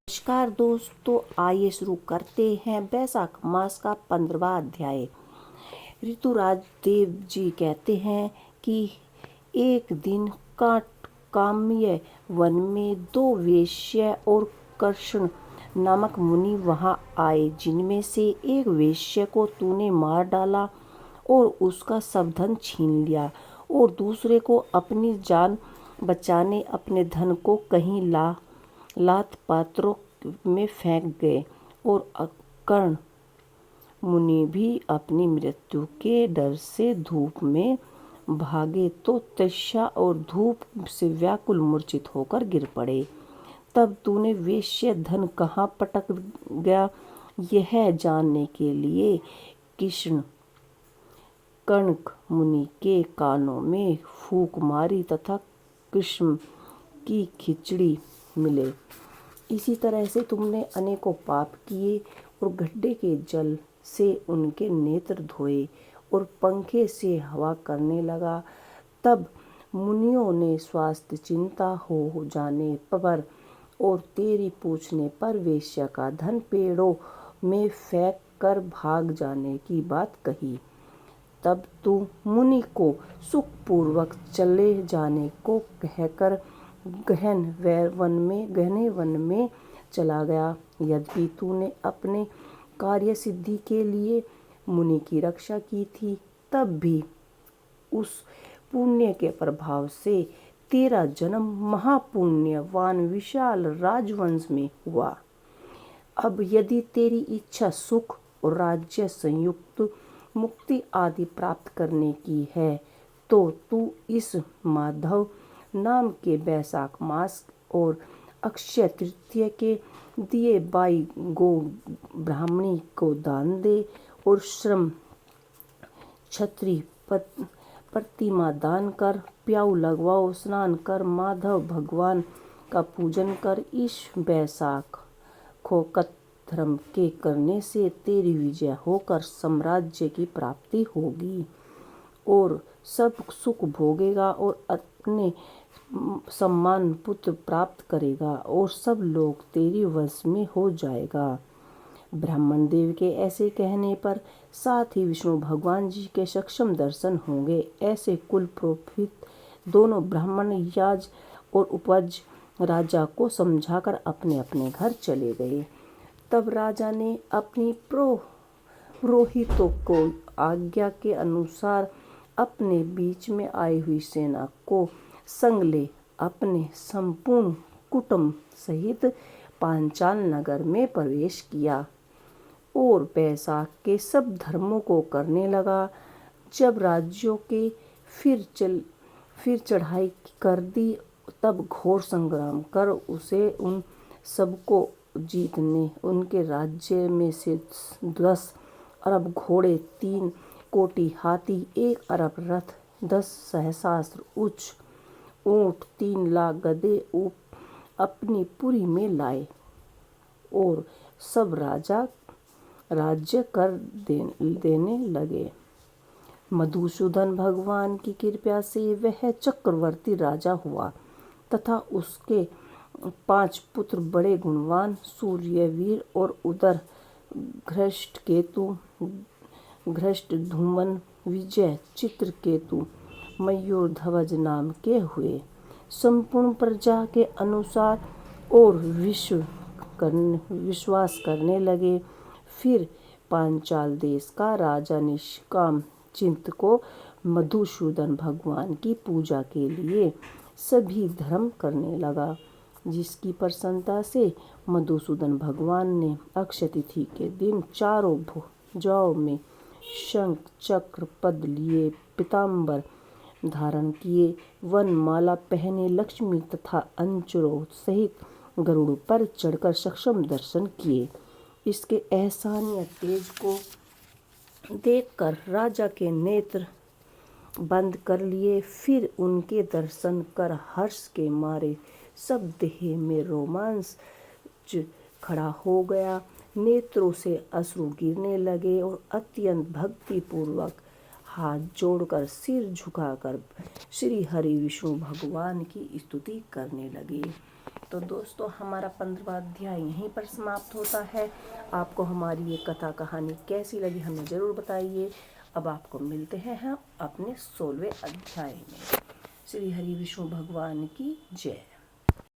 नमस्कार दोस्तों, आइए शुरू करते हैं वैशाख मास का 15वां अध्याय। ऋतुराज देव जी कहते हैं कि एक दिन काम्य वन में दो वेश्या और कृष्ण नामक मुनि वहां आए, जिनमें से एक वेश्या को तूने मार डाला और उसका सब धन छीन लिया, और दूसरे को अपनी जान बचाने अपने धन को कहीं लात पात्रों में फेंक गए। और कर्ण मुनि भी अपनी मृत्यु के डर से धूप में भागे तो तृष्णा और धूप से व्याकुल मूर्छित होकर गिर पड़े। तब तूने वेश्या धन कहाँ पटक गया, यह जानने के लिए कृष्ण कणक मुनि के कानों में फूंक मारी तथा कृष्ण की खिचड़ी मिले। इसी तरह से तुमने अनेकों पाप किए और गड्ढे के जल से उनके नेत्र धोए और पंखे से हवा करने लगा। तब मुनियों ने स्वास्थ्य चिंता हो जाने पर और तेरी पूछने पर वेश्या का धन पेड़ों में फेंक कर भाग जाने की बात कही। तब तू मुनि को सुखपूर्वक चले जाने को कहकर गहने वन में चला गया। यद्यपि तूने अपने कार्य सिद्धि के लिए मुनि की रक्षा की थी, तब भी उस पुण्य के प्रभाव से तेरा जन्म महापुण्यवान विशाल राजवंश में हुआ। अब यदि तेरी इच्छा सुख और राज्य संयुक्त मुक्ति आदि प्राप्त करने की है, तो तू इस माधव नाम के वैशाख मास और अक्षय तृतीया के दिए बाई गो ब्राह्मणी को दान दे और श्रम छत्री प्रतिमा दान कर, प्याऊ लगवाओ, स्नान कर, माधव भगवान का पूजन कर। इस वैशाख को धर्म के करने से तेरी विजय होकर साम्राज्य की प्राप्ति होगी और सब सुख भोगेगा और अपने सम्मान पुत्र प्राप्त करेगा और सब लोग तेरी वश में हो जाएगा। ब्राह्मण देव के ऐसे कहने पर साथ ही विष्णु भगवान जी के सक्षम दर्शन होंगे। ऐसे कुल पुरोहित दोनों ब्राह्मण याज और उपज राजा को समझाकर अपने अपने घर चले गए। तब राजा ने अपनी पुरोहितों को आज्ञा के अनुसार अपने बीच में आई हुई सेना को संग ले अपने संपूर्ण कुटुंब सहित पांचाल नगर में प्रवेश किया और वैशाख के सब धर्मों को करने लगा। जब राज्यों के फिर चढ़ाई कर दी, तब घोर संग्राम कर उसे उन सबको जीतने उनके राज्य में से 10 अरब घोड़े, 3 कोटि हाथी, 1 अरब रथ, 10 सहस्त्र उच्च ऊंट, 3 लाख गधे अपनी पुरी में लाए और सब राज्य कर देने लगे। मधुसूदन भगवान की कृपा से वह चक्रवर्ती राजा हुआ तथा उसके 5 पुत्र बड़े गुणवान, सूर्यवीर और उदर धृष्टद्युम्न, विजय, चित्रकेतु, मयूर ध्वज नाम के हुए। संपूर्ण प्रजा के अनुसार और विश्वास करने लगे। फिर पांचाल देश का राजा निष्काम चित्त को मधुसूदन भगवान की पूजा के लिए सभी धर्म करने लगा, जिसकी प्रसन्नता से मधुसूदन भगवान ने अक्षय तिथि के दिन चारों भुजाओं में शंख चक्र पद लिए, पीताम्बर धारण किए, वन माला पहने, लक्ष्मी तथा अंचरों सहित गरुड़ पर चढ़कर सक्षम दर्शन किए। इसके एहसान या तेज को देखकर राजा के नेत्र बंद कर लिए। फिर उनके दर्शन कर हर्ष के मारे सब देह में रोमांच खड़ा हो गया, नेत्रों से अश्रु गिरने लगे और अत्यंत भक्ति पूर्वक हाथ जोड़कर सिर झुकाकर श्री हरि विष्णु भगवान की स्तुति करने लगे। तो दोस्तों हमारा 15वां अध्याय यहीं पर समाप्त होता है। आपको हमारी ये कथा कहानी कैसी लगी हमें ज़रूर बताइए। अब आपको मिलते हैं हम अपने 16वें अध्याय में। श्री हरि विष्णु भगवान की जय।